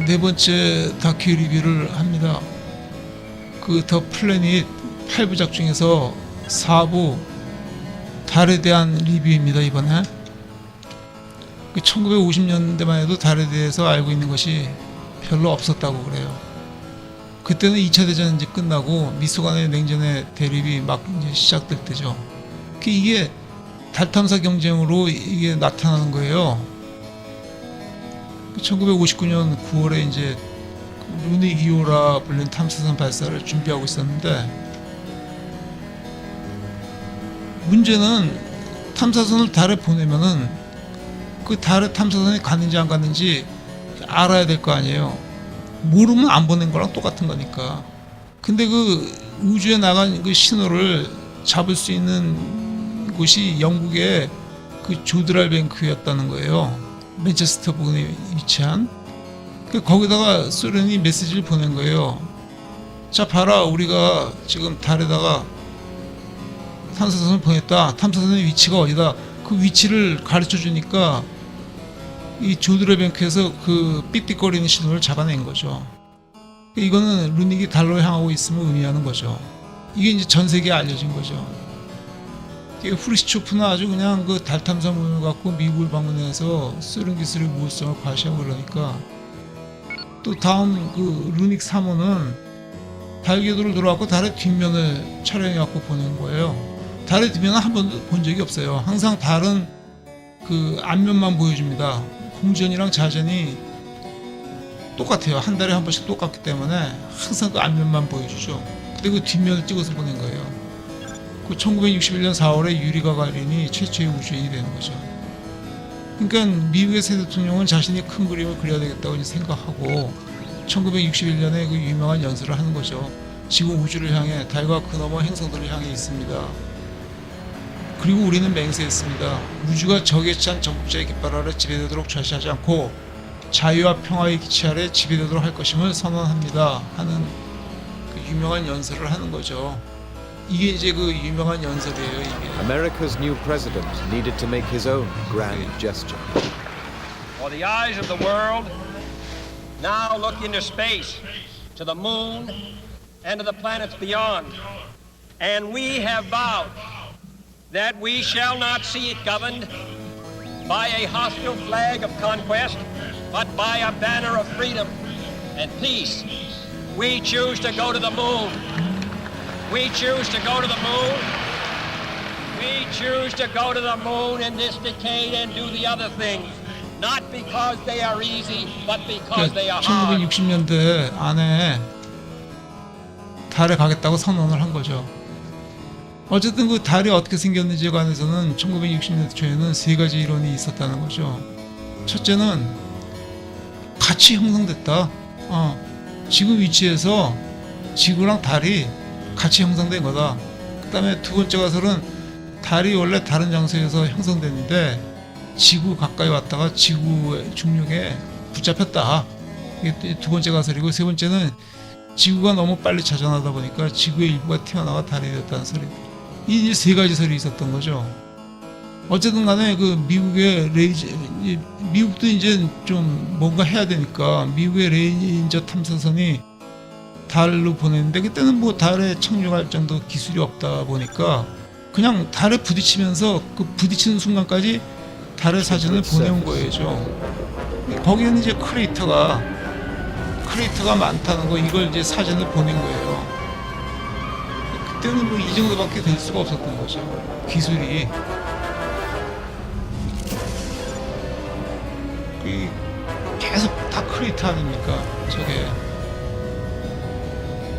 네 번째 다큐 리뷰를 합니다. 그 더 플래닛 8부작 중에서 4부 달에 대한 리뷰입니다. 이번에 1950년대만 해도 달에 대해서 알고 있는 것이 별로 없었다고 그래요. 그때는 2차 대전이 이제 끝나고 미소 간의 냉전의 대립이 막 이제 시작될 때죠. 이게 달 탐사 경쟁으로 이게 나타나는 거예요. 1959년 9월에 이제 루닉 2호라 불린 탐사선 발사를 준비하고 있었는데, 문제는 탐사선을 달에 보내면은 그 달에 탐사선이 갔는지 안 갔는지 알아야 될 거 아니에요. 모르면 안 보낸 거랑 똑같은 거니까. 근데 그 우주에 나간 그 신호를 잡을 수 있는 곳이 영국의 그 조드랄 뱅크였다는 거예요. 맨체스터 부근에 위치한. 거기다가 소련이 메시지를 보낸 거예요. 자, 봐라, 우리가 지금 달에다가 탐사선을 보냈다. 탐사선의 위치가 어디다. 그 위치를 가르쳐 주니까 이 조드랄 뱅크에서 그 삑삑거리는 신호를 잡아낸 거죠. 이거는 루닉이 달로 향하고 있음을 의미하는 거죠. 이게 이제 전 세계에 알려진 거죠. 후르시초프는 아주 그냥 그 달 탐사 모임을 갖고 미국을 방문해서 소련 기술의 우월성을 과시하고 그러니까, 또 다음 그 루닉 3호는 달 궤도를 돌아왔고 달의 뒷면을 촬영해 갖고 보낸 거예요. 달의 뒷면은 한 번도 본 적이 없어요. 항상 달은 그 앞면만 보여줍니다. 공전이랑 자전이 똑같아요. 한 달에 한 번씩 똑같기 때문에 항상 그 앞면만 보여주죠. 근데 그 뒷면을 찍어서 보낸 거예요. 그 1961년 4월에 유리 가가린이 최초의 우주인이 되는 거죠. 그러니까 미국의 새 대통령은 자신이 큰 그림을 그려야 되겠다고 생각하고 1961년에 그 유명한 연설을 하는 거죠. 지금 우주를 향해, 달과 그 너머 행성들을 향해 있습니다. 그리고 우리는 맹세했습니다. 우주가 적에 찬 전국자의 깃발 아래 지배되도록 좌시하지 않고 자유와 평화의 기치 아래 지배되도록 할 것임을 선언합니다 하는 그 유명한 연설을 하는 거죠. 이게 이제 그 유명한 연설이에요. 이게. America's new president needed to make his own grand gesture. For the eyes of the world now look into space, to the moon and to the planets beyond. And we have vowed that we shall not see it governed by a hostile flag of conquest, but by a banner of freedom and peace. We choose to go to the moon. We choose to go to the moon. We choose to go to the moon in this decade and do the other things. Not because they are easy, but because they are hard. 1960년대 안에 달에 가겠다고 선언을 한 거죠. 어쨌든 그 달이 어떻게 생겼는지에 관해서는 1960년대 초에는 세 가지 이론이 있었다는 거죠. 첫째는 같이 형성됐다. 지구 위치에서 지구랑 달이 같이 형성된 거다. 그 다음에 두 번째 가설은 달이 원래 다른 장소에서 형성됐는데 지구 가까이 왔다가 지구의 중력에 붙잡혔다. 이게 두 번째 가설이고, 세 번째는 지구가 너무 빨리 자전하다 보니까 지구의 일부가 튀어나와 달이 됐다는 소리. 이 세 가지 설이 있었던 거죠. 어쨌든 간에 그 미국도 이제 좀 뭔가 해야 되니까 미국의 레인저 탐사선이 달로 보냈는데, 그때는 뭐 달에 착륙할 정도 기술이 없다 보니까 그냥 달에 부딪히면서 그 부딪히는 순간까지 달의 사진을 보내온 거예요. 거기에는 이제 크레이터가 많다는 거, 이걸 이제 사진을 보낸 거예요. 그때는 뭐 이 정도밖에 될 수가 없었던 거죠, 기술이. 계속 다 크레이터 아닙니까, 저게.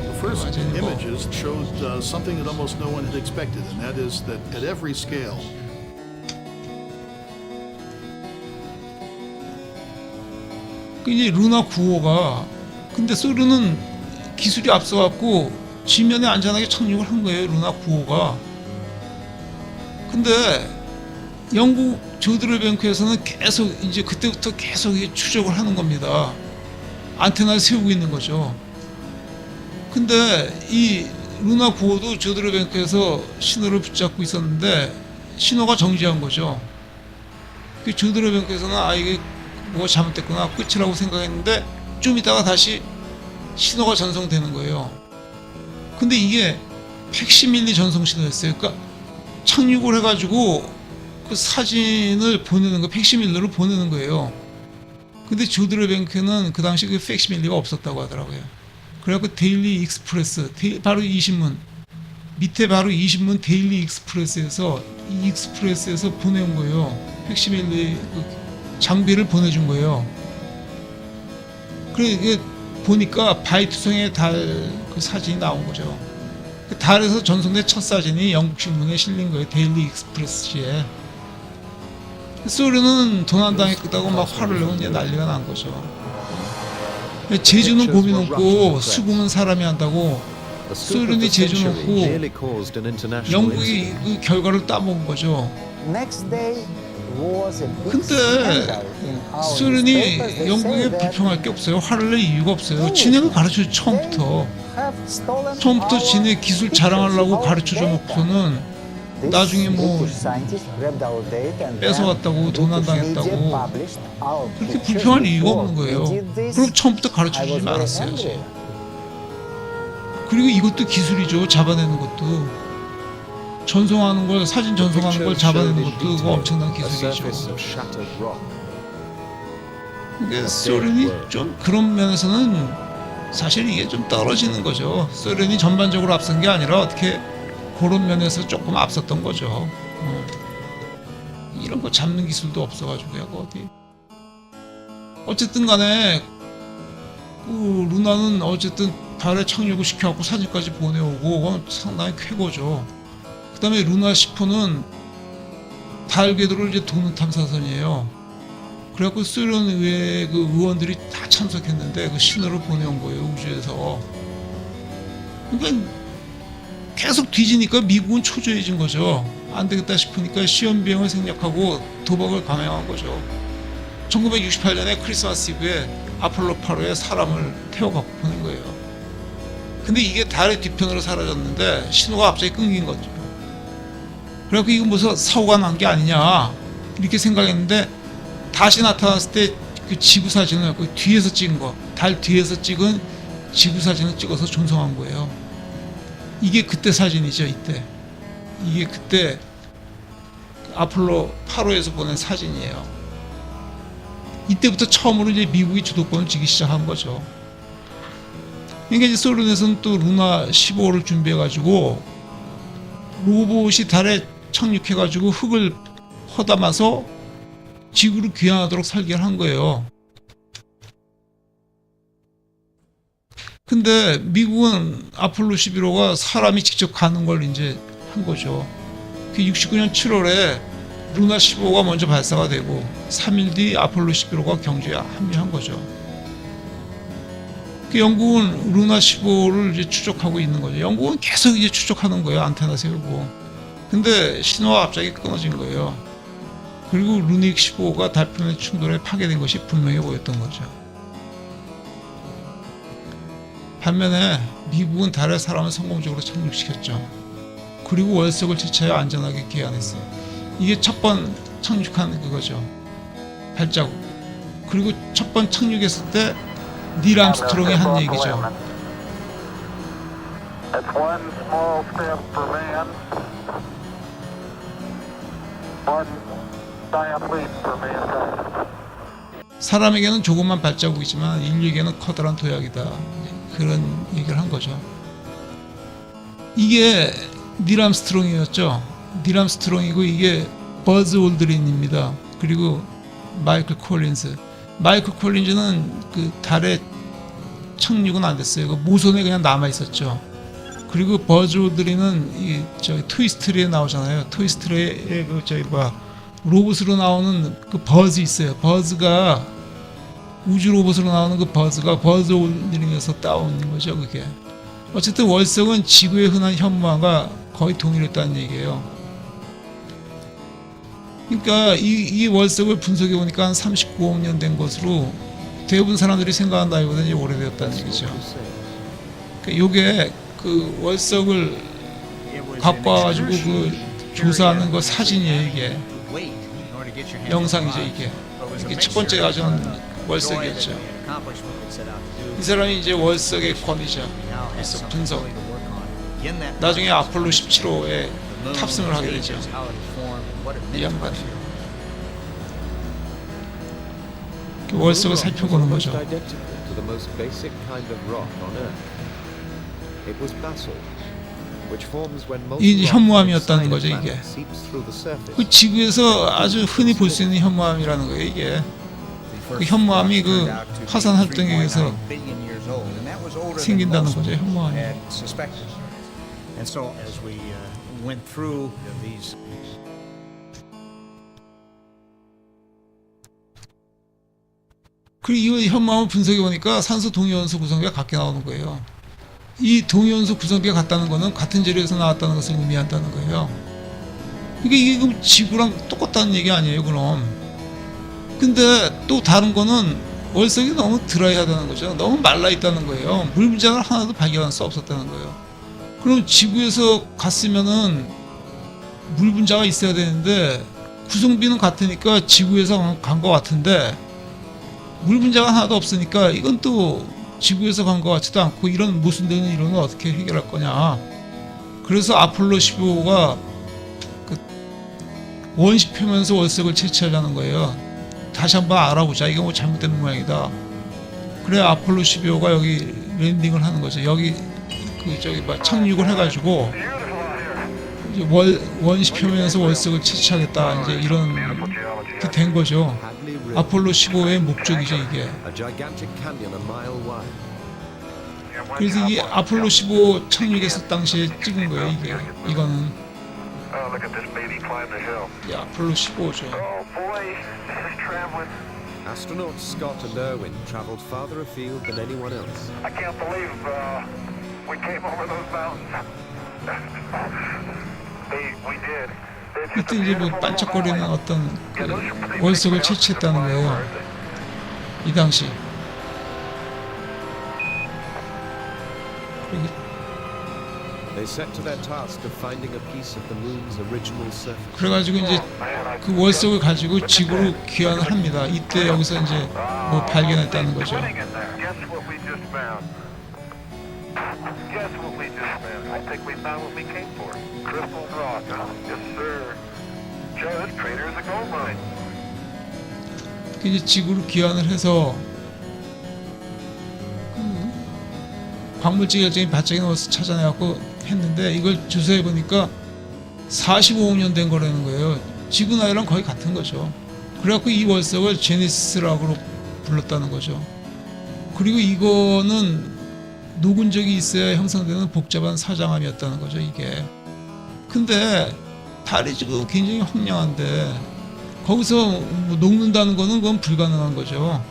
The first images showed something that almost no one had expected, and that is that at every scale, 이제 루나 9호가, 근데 소련은 기술이 앞서갖고 지면에 안전하게 착륙을 한 거예요, 루나 9호가. 근데 영국 조드랄 뱅크에서는 계속 이제 그때부터 계속 추적을 하는 겁니다. 안테나를 세우고 있는 거죠. 근데 이 루나 9호도 조드랄 뱅크에서 신호를 붙잡고 있었는데 신호가 정지한 거죠. 그 조드랄 뱅크에서는 이게 뭐가 잘못됐구나, 끝이라고 생각했는데 좀 있다가 다시 신호가 전송되는 거예요. 근데 이게 팩시밀리 전송 신호였어요. 그러니까 착륙을 해가지고 그 사진을 보내는 거, 팩시밀리로 보내는 거예요. 근데 조드레뱅크는 그 당시 그 팩시밀리가 없었다고 하더라고요. 그래갖고 데일리 익스프레스, 바로 이 신문 밑에 바로 이 신문 데일리 익스프레스에서 이 익스프레스에서 보내온 거예요. 팩시밀리 그 장비를 보내준 거예요. 그래 이게 보니까 바이트성의 달 그 사진이 나온 거죠. 그 달에서 전송된 첫 사진이 영국 신문에 실린 거예요. 데일리 익스프레스지에. 소련은 도난당했다고 막 화를 내고 이제 난리가 난 거죠. 제주는 곰이 넘고 수금은 사람이 한다고 소련이 제주 놓고 영국이 그 결과를 따먹은 거죠. 근데 소련이 영국에 불평할 게 없어요. 화를 낼 이유가 없어요. 진해를 가르쳐줘. 처음부터 진해 기술 자랑하려고 가르쳐줘 놓고서는 나중에 뭐 뺏어왔다고 도난당했다고 그렇게 불평할 이유가 없는 거예요. 그럼 처음부터 가르쳐주지 말았어야지. 그리고 이것도 기술이죠. 잡아내는 것도. 전송하는 걸, 사진 전송하는 걸 잡아내는 것도 그거 엄청난 기술이죠. 근데 소련이 좀 그런 면에서는 사실 이게 좀 떨어지는 거죠. 소련이 전반적으로 앞선 게 아니라 어떻게 그런 면에서 조금 앞섰던 거죠. 이런 거 잡는 기술도 없어가지고 어디. 어쨌든 간에 그 루나는 어쨌든 달에 착륙을 시켜갖고 사진까지 보내오고 그건 상당히 쾌거죠. 그 다음에 루나 10호는 달 궤도를 이제 도는 탐사선이에요. 그래갖고 소련 의회 그 의원들이 다 참석했는데 그 신호를 보내온 거예요, 우주에서. 그러니까 계속 뒤지니까 미국은 초조해진 거죠. 안 되겠다 싶으니까 시험 비용을 생략하고 도박을 감행한 거죠. 1968년에 크리스마스 이브에 아폴로 8호에 사람을 태워갖고 보낸 거예요. 근데 이게 달의 뒤편으로 사라졌는데 신호가 갑자기 끊긴 거죠. 그래갖고 이거 무슨 사고가 난 게 아니냐 이렇게 생각했는데 다시 나타났을 때 그 지구 사진을 그 뒤에서 찍은 거, 달 뒤에서 찍은 지구 사진을 찍어서 전송한 거예요. 이게 그때 사진이죠, 이때. 이게 그때 아폴로 8호에서 보낸 사진이에요. 이때부터 처음으로 이제 미국이 주도권을 쥐기 시작한 거죠. 그러니까 이제 소련에서는 또 루나 15호를 준비해가지고 로봇이 달에 착륙해가지고 흙을 허담아서 지구로 귀환하도록 설계를 한 거예요. 근데 미국은 아폴로 11호가 사람이 직접 가는 걸 이제 한 거죠. 그 69년 7월에 루나 15호가 먼저 발사가 되고 3일 뒤 아폴로 11호가 경주에 합류한 거죠. 그 영국은 루나 15호를 이제 추적하고 있는 거죠. 영국은 계속 이제 추적하는 거예요. 안테나 세우고. 근데 신호가 갑자기 끊어진 거예요. 그리고 루닉 15호가 달편의 충돌에 파괴된 것이 분명해 보였던 거죠. 반면에 미국은 달에 사람을 성공적으로 착륙시켰죠. 그리고 월석을 채취하여 안전하게 귀환했어요. 이게 첫 번 착륙한 그거죠. 발자국. 그리고 첫 번 착륙했을 때 닐 암스트롱이 한 얘기죠. 사람에게는 조그만 발자국이지만 인류에게는 커다란 도약이다. 그런 얘기를 한 거죠. 이게 닐 암스트롱이었죠. 닐 암스트롱이고 이게 버즈 올드린입니다. 그리고 마이클 콜린즈. 마이클 콜린즈는 그 달에 착륙은 안 됐어요. 그 모선에 그냥 남아 있었죠. 그리고 버즈 올드린은 이 저기 토이스토리에 나오잖아요. 토이스토리에 그 저기 로봇으로 나오는 그 버즈 있어요. 버즈가 우주 로봇으로 나오는 그 버즈가 버즈 올드린에서 따온 거죠. 그게. 어쨌든 월석은 지구에 흔한 현무암과 거의 동일했다는 얘기예요. 그러니까 이 월석을 분석해 보니까 한 39억 년 된 것으로 대부분 사람들이 생각한 나이보다 이제 오래되었다는 얘기죠. 그러니까 요게 그 월석을 갖고 와가지고 그 조사하는 거 사진이에요. 이게 영상이죠. 이게 첫 번째 가져온 월석이었죠. accomplished what they set out to do. 이 사람이 이제 월석의 권위자, We now have 월석 something 분석. really to work on. In that 나중에 process, 아폴로 17호에 the moon, 탑승을 하게 its 되죠. ages, how it was formed, and what it 이 meant to 양반이. us. 그 월석을 The moon rock was 살펴보는 almost 거죠. identical to the most basic kind of rock on Earth. It was basalt, which forms when molten 이 rock 현무암이었다는 inside a 거죠, planet 이게. seeps through the surface. 그 지구에서 아주 흔히 볼 수 있는 현무암이라는 거예요, 이게. 그 현무암이 그 화산 활동에서 생긴다는 거죠, 현무암이. And so as we went through these 그리고 이 현무암을 분석해 보니까 산소 동위원소 구성비가 같게 나오는 거예요. 이 동위원소 구성비가 같다는 거는 같은 재료에서 나왔다는 것을 의미한다는 거예요. 그러니까 이게 그럼 지구랑 똑같다는 얘기 아니에요, 그럼. 근데 또 다른 거는 월석이 너무 드라이하다는 거죠. 너무 말라 있다는 거예요. 물 분자를 하나도 발견할 수 없었다는 거예요. 그럼 지구에서 갔으면은 물 분자가 있어야 되는데 구성비는 같으니까 지구에서 간 것 같은데 물 분자가 하나도 없으니까 이건 또 지구에서 간 것 같지도 않고 이런 모순되는 이론은 어떻게 해결할 거냐. 그래서 아폴로 15호가 그 원시 표면에서 월석을 채취하자는 거예요. 다시 한번 알아보자. 이거 뭐 잘못된 모양이다. 그래 아폴로 15호가 여기 랜딩을 하는 거죠. 여기 그 저기 뭐 착륙을 해가지고 이제 원시 표면에서 월석을 채취하겠다. 이제 이런 게 된 거죠. Hadley River, 아폴로 15호의 목적이죠, 이게. a gigantic canyon a mile wide. 그래서 이 아폴로 15 착륙했을 당시에 찍은 거예요, 이게. 이거는 Look at this baby climb the hill. 이 아폴로 15죠. Oh boy, this is traveling. Astronauts Scott and Irwin traveled farther afield than anyone else. I can't believe we came over those mountains. We did. It's just 그때 a 이제 뭐 beautiful 반짝거리는 little 어떤 Yeah, those are pretty 그 월석을 big 채취했다는 mountains. 거예요, 이 당시. 그리고 They set to their task of finding a piece of the moon's original surface. 그래가지고 이제 그 월석을 가지고 지구로 귀환을 합니다. 이때 여기서 이제 뭐 발견했다는 거죠. Sitting in there. Guess what we just found? Guess what we just found? I think we found what we came for. Crystal rock. Yes, sir. Joe, this crater is a gold mine. 그 이제 지구로 귀환을 해서 광물질 결정이 반짝이는 것을 찾아내갖고 했는데 이걸 조사해 보니까 45억 년 된 거라는 거예요. 지구 나이랑 거의 같은 거죠. 그래갖고 이 월석을 제네시스라고 불렀다는 거죠. 그리고 이거는 녹은 적이 있어야 형성되는 복잡한 사장암이었다는 거죠, 이게. 근데 달이 지금 굉장히 황량한데 거기서 뭐 녹는다는 거는 그건 불가능한 거죠.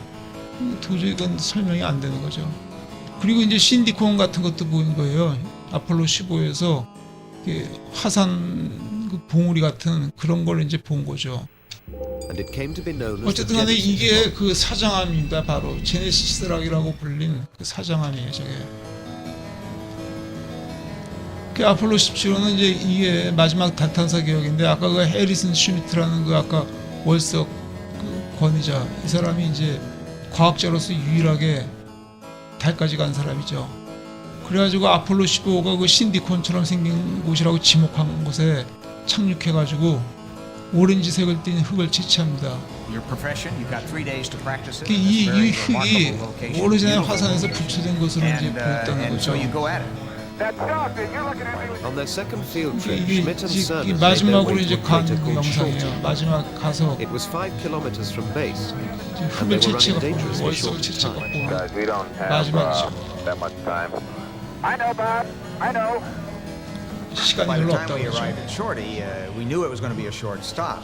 도저히 그건 설명이 안 되는 거죠. 그리고 이제 신디콘 같은 것도 보인 거예요. 아폴로 15에서 화산 그 봉우리 같은 그런 걸 이제 본 거죠. And it came to be known as the 어쨌든 간에 Genesis 이게 rock. 그 사장암입니다. 바로 제네시스락이라고 불린 그 사장암이에요, 저게. 그 아폴로 17호는 이제 이게 마지막 달 탐사 계획인데 아까 그 해리슨 슈미트라는 그 아까 월석 그 권위자 이 사람이 이제 과학자로서 유일하게 달까지 간 사람이죠. 그래가지고 아폴로 15호가 그 신디콘처럼 생긴 곳이라고 지목한 곳에 착륙해가지고 오렌지색을 띤 흙을 채취합니다. your profession, you've got 3 days to practice it. 이 It's a very 흙이 remarkable location, 오래전에 beautiful 화산에서 location. 분출된 것으로 이제 보였다는 And so 거죠. you go at it. That doctor, you're looking at me with On their second field 그러니까 trip, 이게 Schmidt and 이제 Cernan 이 made their 마지막으로 way to 이제 a 간 crater 그 called 영상이에요. Schulten. 마지막 가서 It was 5 kilometers from base. 이제 흙을 채취해갖고 월석을 채취해갖고 guys, we don't have 마지막이죠. that much time. I know, Bob. I know. 시간이 By the 별로 time 없다고 we 그러죠. arrived at Shorty, we knew it was going to be a short stop.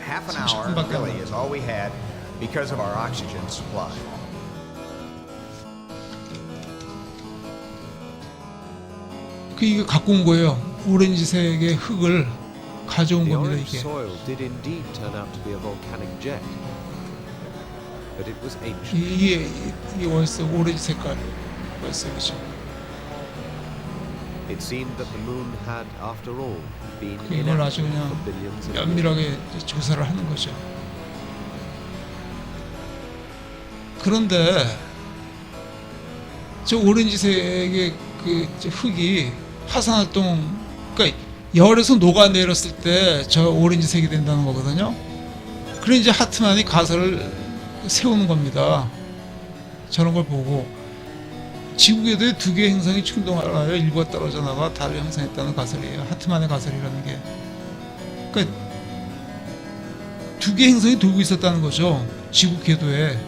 Half an hour 30분밖에 안 really 남았어요. is all we had because of our oxygen supply. 그 이거 갖고 온 거예요. 오렌지색의 흙을 가져온 The 겁니다. orange 이게. soil did indeed turn out to be a volcanic jet. But it was ancient. 이게 월석 오렌지 색깔 월석이죠. It seemed that the moon had, after all, been 이걸 아주 inactive 그냥 for billions of years. 면밀하게 조사를 하는 거죠. 그런데 저 오렌지색의 그 흙이 화산 활동, 그러니까 열에서 녹아내렸을 때 저 오렌지색이 된다는 거거든요. 그래 이제 하트만이 가설을 세우는 겁니다. 저런 걸 보고 지구궤도에 두 개의 행성이 충돌하여 일부가 떨어져 나가 달을 형성했다는 가설이에요. 하트만의 가설이라는 게. 그러니까 두 개의 행성이 돌고 있었다는 거죠. 지구 궤도에.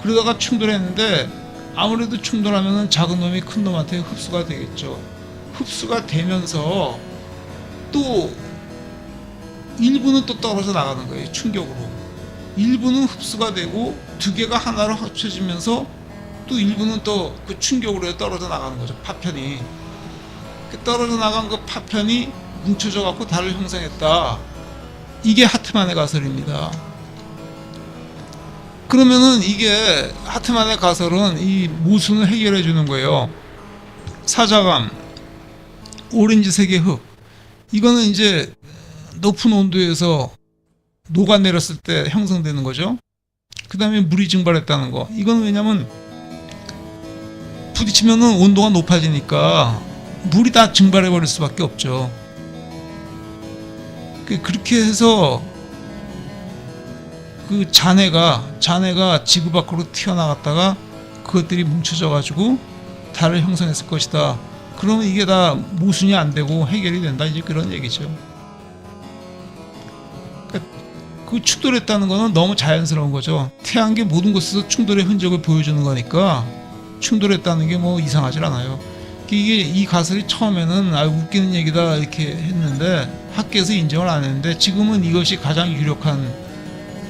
그러다가 충돌했는데 아무래도 충돌하면 작은 놈이 큰 놈한테 흡수가 되겠죠. 흡수가 되면서 또 일부는 또 떨어져 나가는 거예요. 충격으로. 일부는 흡수가 되고 두 개가 하나로 합쳐지면서 또 일부는 또 그 충격으로 떨어져 나가는 거죠. 파편이. 그 떨어져 나간 그 파편이 뭉쳐져 갖고 달을 형성했다. 이게 하트만의 가설입니다. 그러면은 이게 하트만의 가설은 이 모순을 해결해 주는 거예요. 사자감, 오렌지색의 흙, 이거는 이제 높은 온도에서 녹아내렸을 때 형성되는 거죠. 그 다음에 물이 증발했다는 거, 이건 왜냐면 부딪히면은 온도가 높아지니까 물이 다 증발해 버릴 수밖에 없죠. 그렇게 해서 그 잔해가 지구 밖으로 튀어나갔다가 그것들이 뭉쳐져 가지고 달을 형성했을 것이다. 그러면 이게 다 모순이 안 되고 해결이 된다, 이제 그런 얘기죠. 그 충돌했다는 거는 너무 자연스러운 거죠. 태양계 모든 곳에서 충돌의 흔적을 보여주는 거니까 충돌했다는 게 뭐 이상하지 않아요. 이게 이 가설이 처음에는 웃기는 얘기다 이렇게 했는데 학계에서 인정을 안 했는데 지금은 이것이 가장 유력한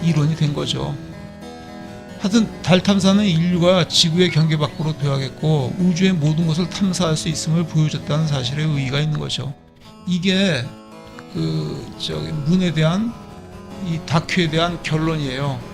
이론이 된 거죠. 하여튼 달 탐사는 인류가 지구의 경계 밖으로 되어야겠고 우주의 모든 것을 탐사할 수 있음을 보여줬다는 사실에 의의가 있는 거죠. 이게 문에 대한 이 다큐에 대한 결론이에요.